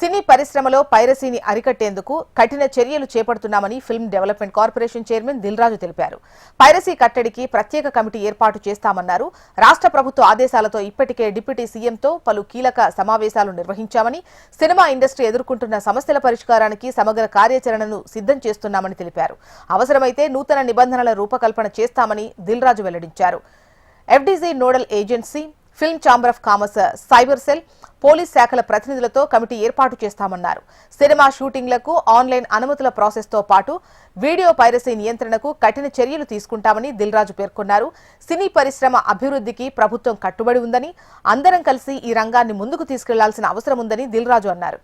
సినీ పరిశ్రమలో పైరసీని అరికట్టేందుకు కఠిన చర్యలు చేపడుతున్నామని film development corporation chairman Dil Raju తెలిపారు. పైరసీ కట్టడికి ప్రత్యేక కమిటీ ఏర్పాటు చేస్తామన్నారు. రాష్ట్ర ప్రభుత్వ ఆదేశాలతో ఇప్పటికే డిప్యూటీ సీఎంతో పలు కీలక సమావేశాలు నిర్వహించామని, సినిమా ఇండస్ట్రీ ఎదుర్కొంటున్న సమస్యల పరిష్కారానికి సమగ్ర కార్యాచరణను సిద్ధం చేస్తున్నామని తెలిపారు. అవసరమైతే నూతన నిబంధనల రూపకల్పన చేస్తామని దిల్రాజు వెల్లడించారు. FDG nodal agency, film chamber of commerce, cyber cell, police శాఖల ప్రతినిధులతో కమిటీ ఏర్పాటు చేస్తామన్నారు. సినిమా షూటింగ్లకు ఆన్లైన్ అనుమతుల ప్రాసెస్తో పాటు వీడియో పైరసీ నియంత్రణకు కఠిన చర్యలు తీసుకుంటామని దిల్రాజు పేర్కొన్నారు. సినీ పరిశ్రమ అభివృద్ధికి ప్రభుత్వం కట్టుబడి ఉందని, అందరం కలిసి ఈ రంగాన్ని ముందుకు తీసుకెళ్లాల్సిన అవసరం ఉందని దిల్రాజు అన్నారు.